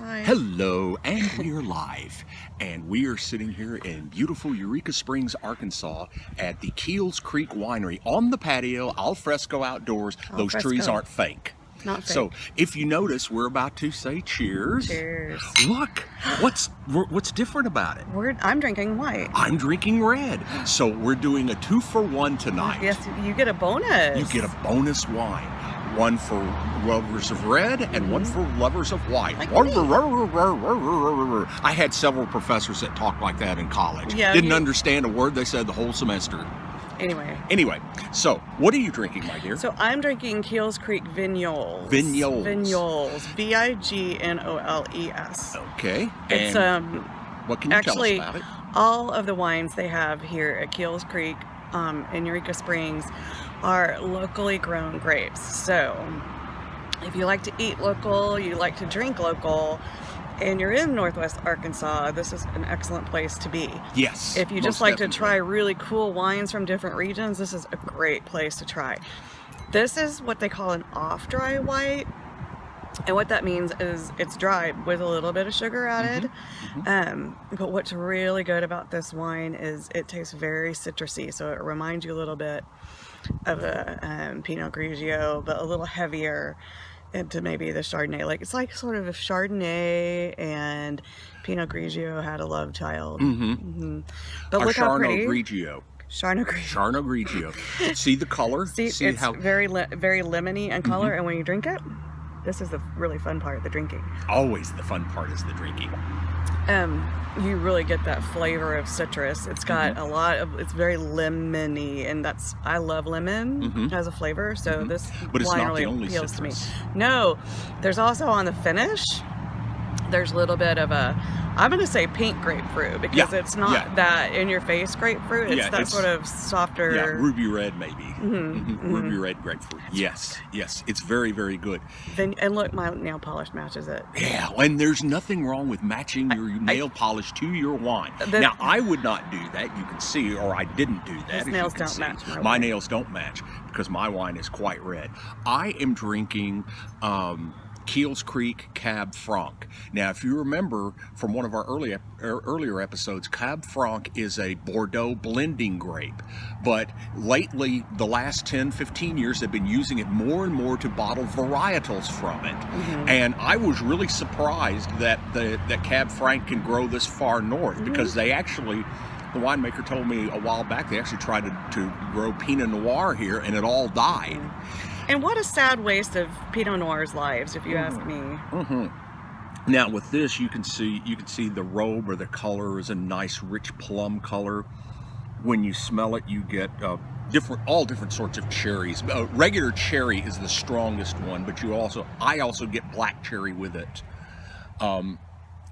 Hi. Hello, and we're live. And we are sitting here in beautiful Eureka Springs, Arkansas at the Keels Creek Winery on the patio, al fresco outdoors. Those trees aren't fake. Not fake. So if you notice, we're about to say cheers. Cheers. Look, what's different about it? I'm drinking white. I'm drinking red. So we're doing a 2-for-1 tonight. Yes, you get a bonus. You get a bonus wine. One for lovers of red and one for lovers of white. Like I had several professors that talked like that in college. Yeah, Didn't understand a word they said the whole semester. Anyway, so what are you drinking, my dear? So I'm drinking Keels Creek Vignoles. Vignoles. Vignoles. Okay. It's what can you tell us about it? All of the wines they have here at Keels Creek in Eureka Springs are locally grown grapes. So if you like to eat local, you like to drink local, and you're in Northwest Arkansas, this is an excellent place to be. Yes. If you just like to try really cool wines from different regions, this is a great place to try. This is what they call an off-dry white. And what that means is it's dried with a little bit of sugar added. But what's really good about this wine is it tastes very citrusy. So it reminds you a little bit of a Pinot Grigio, but a little heavier into maybe the Chardonnay. It's like sort of if Chardonnay and Pinot Grigio had a love child. But look how pretty. Charno Grigio. See the color? See it's how very lemony in color, and when you drink it, this is the really fun part, the drinking. Always the fun part is the drinking. You really get that flavor of citrus. It's got a lot of, it's very lemony, and I love lemon as a flavor, so this wine really appeals to me. No, there's also on the finish, there's a little bit of I'm going to say pink grapefruit, because it's not that in-your-face grapefruit. It's that sort of softer... Yeah, ruby red maybe. Ruby red grapefruit. Yes. It's very, very good. And look, my nail polish matches it. Yeah, and there's nothing wrong with matching your nail polish to your wine. Now, I would not do that. You can see, or I didn't do that. His nails don't match. My nails don't match, because my wine is quite red. I am drinking... Keels Creek Cab Franc. Now, if you remember from one of our earlier episodes, Cab Franc is a Bordeaux blending grape. But lately, the last 10, 15 years, they've been using it more and more to bottle varietals from it. And I was really surprised that that Cab Franc can grow this far north, because they actually... The winemaker told me a while back they actually tried to grow Pinot Noir here, and it all died. And what a sad waste of Pinot Noir's lives, if you ask me. Now with this, you can see the robe, or the color is a nice rich plum color. When you smell it, you get all different sorts of cherries. Regular cherry is the strongest one, but I also get black cherry with it.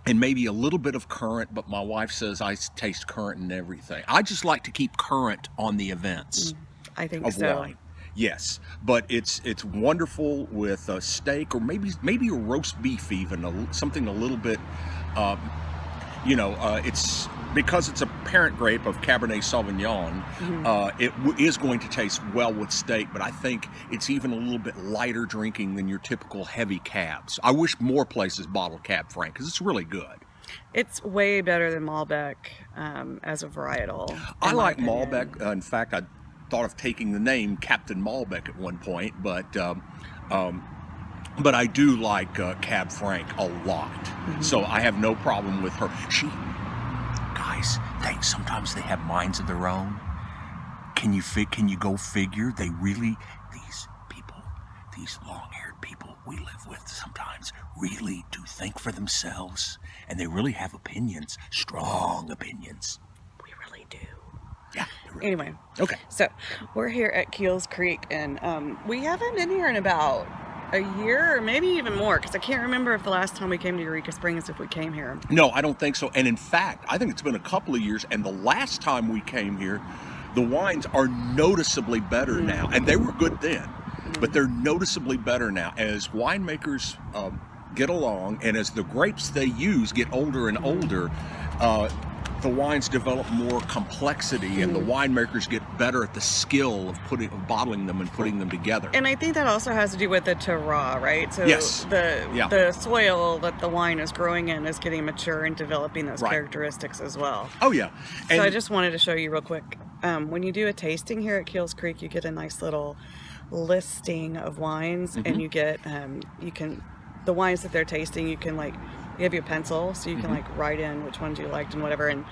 And maybe a little bit of currant, but my wife says I taste currant in everything. I just like to keep currant on the events of wine. Yes, but it's wonderful with a steak, or maybe a roast beef, even something a little bit. It's because it's a parent grape of Cabernet Sauvignon. It is going to taste well with steak, but I think it's even a little bit lighter drinking than your typical heavy cabs. I wish more places bottle Cab Franc, because it's really good. It's way better than Malbec as a varietal. I like Malbec. In fact, I thought of taking the name Captain Malbec at one point, but I do like Cab Franc a lot. So I have no problem with her. Guys, sometimes they have minds of their own. Can you go figure? They really, these long-haired people we live with sometimes really do think for themselves, and they really have opinions, strong opinions. We really do. Yeah. Anyway. Okay. So we're here at Keels Creek, and we haven't been here in about a year, or maybe even more, because I can't remember if the last time we came to Eureka Springs, if we came here. No, I don't think so. And in fact, I think it's been a couple of years, and the last time we came here, the wines are noticeably better now. And they were good then, but they're noticeably better now as winemakers get along, and as the grapes they use get older and older. the wines develop more complexity, and the winemakers get better at the skill of bottling them and putting them together. And I think that also has to do with the terroir, right? So Yes. the soil that the wine is growing in is getting mature and developing those Right. characteristics as well. Oh yeah, and So I just wanted to show you real quick. When you do a tasting here at Keels Creek, you get a nice little listing of wines, and you get the wines that they're tasting. You can give you a pencil, so you can write in which ones you liked and whatever. And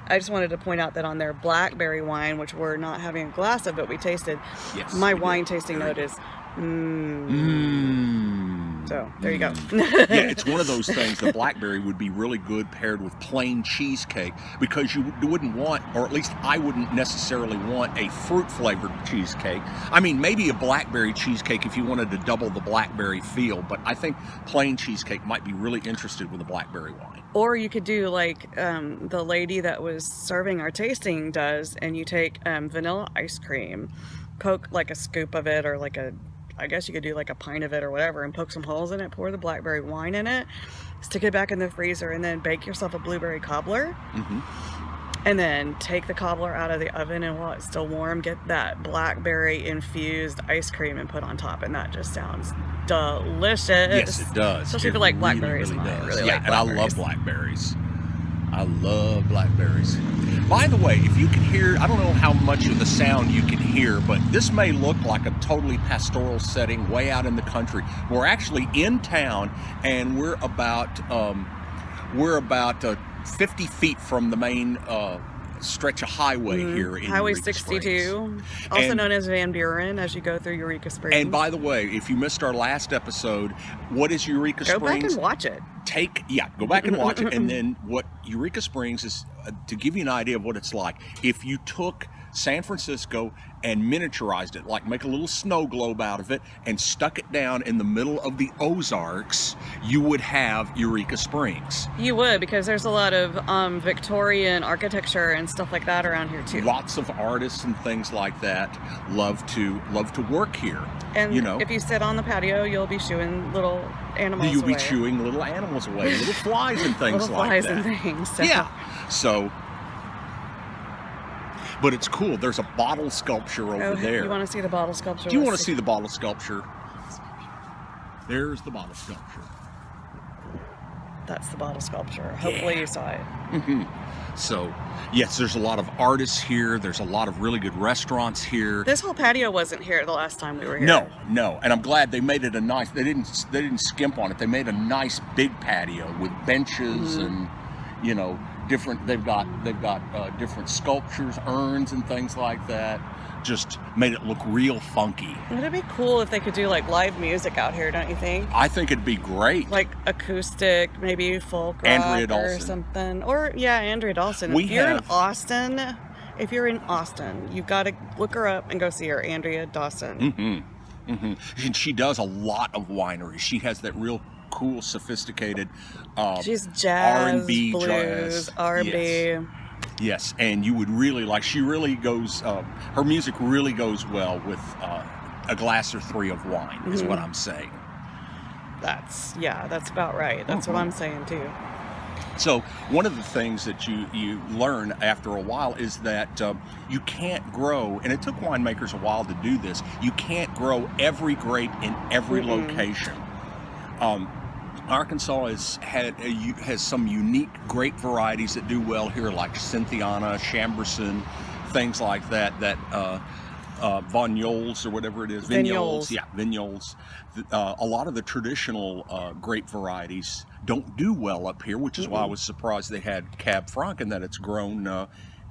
I just wanted to point out that on their blackberry wine, which we're not having a glass of, but we tasted, Yes, my we did. wine tasting note is So there you go. Yeah, it's one of those things. The blackberry would be really good paired with plain cheesecake, because you wouldn't want, or at least I wouldn't necessarily want, a fruit flavored cheesecake. I mean, maybe a blackberry cheesecake if you wanted to double the blackberry feel, but I think plain cheesecake might be really interested with a blackberry wine. Or you could do like the lady that was serving our tasting does, and you take vanilla ice cream, poke like a scoop of it, or I guess you could do like a pint of it or whatever, and poke some holes in it, pour the blackberry wine in it, stick it back in the freezer, and then bake yourself a blueberry cobbler. And then take the cobbler out of the oven, and while it's still warm, get that blackberry infused ice cream and put on top, and that just sounds delicious. Yes, it does. Especially if you like blackberries. I really like and I love blackberries. I love blackberries. By the way, if you can hear, I don't know how much of the sound you can hear, but this may look like a totally pastoral setting way out in the country. We're actually in town, and we're about 50 feet from the main stretch of highway here in Highway Eureka 62, Springs. also And- known as Van Buren, as you go through Eureka Springs. And by the way, if you missed our last episode, what is Eureka go Springs? back and watch it. Go back and watch it. And then what Eureka Springs is, to give you an idea of what it's like, if you took San Francisco and miniaturized it, like make a little snow globe out of it and stuck it down in the middle of the Ozarks, you would have Eureka Springs. You would, because there's a lot of Victorian architecture and stuff like that around here too. Lots of artists and things like that love to work here. And you know, if you sit on the patio, you'll be shooing little animals you'll away. be chewing little animals away, little flies and things little like flies that. and things. So. Yeah. So, but it's cool. There's a bottle sculpture over there. You want to see the bottle sculpture? Do you want to see the bottle sculpture? There's the bottle sculpture. That's the bottle sculpture. Hopefully you saw it. So, yes, there's a lot of artists here. There's a lot of really good restaurants here. This whole patio wasn't here the last time we were here. No, and I'm glad they made it a nice. They didn't skimp on it. They made a nice big patio with benches and, different. They've got different sculptures, urns, and things like that. Just made it look real funky. It'd be cool if they could do like live music out here, don't you think? I think it'd be great. Like acoustic, maybe folk rock Andrea or Dawson. something. Or Andrea Dawson. If you're in Austin, you've got to look her up and go see her, Andrea Dawson. And she does a lot of wineries. She has that real cool, sophisticated She's jazz, R&B, blues, jazz. R&B. Yes, and you would really like. She really goes. Her music really goes well with a glass or three of wine. Is what I'm saying. That's about right. That's what I'm saying too. So one of the things that you learn after a while is that you can't grow, and it took winemakers a while to do this. You can't grow every grape in every location. Arkansas has some unique grape varieties that do well here, like Cynthiana, Chamberson, things like that. That Vignoles or whatever it is. Vignoles. Yeah, Vignoles. A lot of the traditional grape varieties don't do well up here, which is why I was surprised they had Cab Franc and that it's grown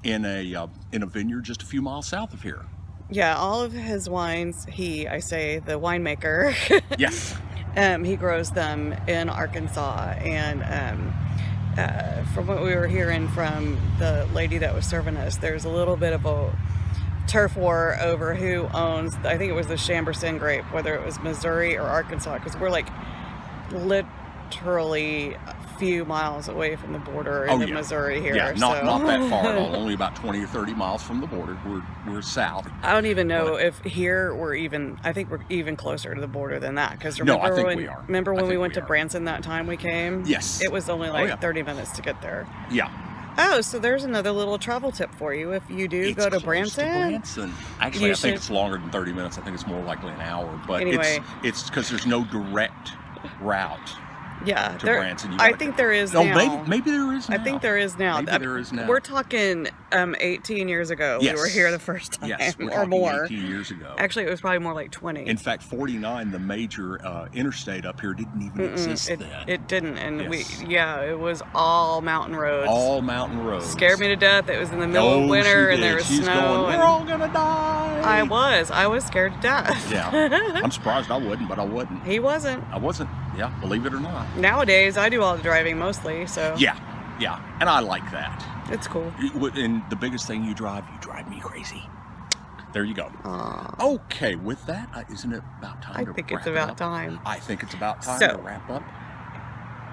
in a vineyard just a few miles south of here. Yeah, all of his wines, the winemaker. Yes. He grows them in Arkansas, and from what we were hearing from the lady that was serving us, there's a little bit of a turf war over who owns, I think it was the Chamberson grape, whether it was Missouri or Arkansas, because we're like literally a few miles away from the border in Missouri here. Yeah, not that far at all. Only about 20 or 30 miles from the border. We're south. I don't even know if here I think we're even closer to the border than that. Because No, I think we are. Remember when we went to are. Branson that time we came? Yes. It was only 30 minutes to get there. Yeah. Oh, so there's another little travel tip for you. If you do It's go to close Branson, Actually, you I think should- it's longer than 30 minutes. I think it's more likely an hour. But Anyway. it's because there's no direct route yeah, to there, Branson. You I gotta- think there is No, now. maybe there is now. I think there is now. Maybe there is now. We're talking 18 years ago. Yes. We were here the first time, Yes, we're or talking more. 18 years ago. Actually, it was probably more like 20. In fact, 49, the major interstate up here, didn't even exist then. It didn't, and Yes. it was all mountain roads. All mountain roads. Scared me to death. It was in the middle Oh, of winter, she and there did. was She's snow. going, and we're all gonna die. I was scared to death. Yeah. I'm surprised I wouldn't, but I wouldn't. He wasn't. I wasn't. Yeah, believe it or not. Nowadays, I do all the driving mostly, so Yeah, and I like that. it's cool. And the biggest thing, you drive me crazy. There you go. Aw. Okay, with that, isn't it about time I to think wrap it's it about up? time. I think it's about time So- to wrap up.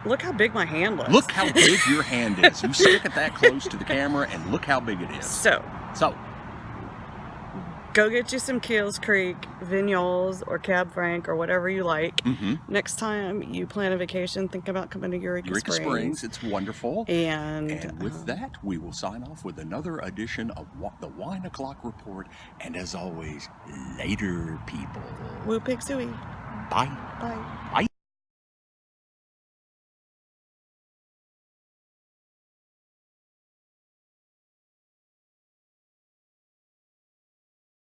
Look how big my hand looks. Look how big your hand is. You stick it that close to the camera, and look how big it is. So, So, go get you some Keels Creek, Vignoles, or Cab Franc, or whatever you like. mhm. Next time you plan a vacation, think about coming to Eureka Springs, it's wonderful. And with that, we will sign off with another edition of the Wine O'Clock Report. And as always, later, people. Woo Pig Suey. Bye. Bye. Bye.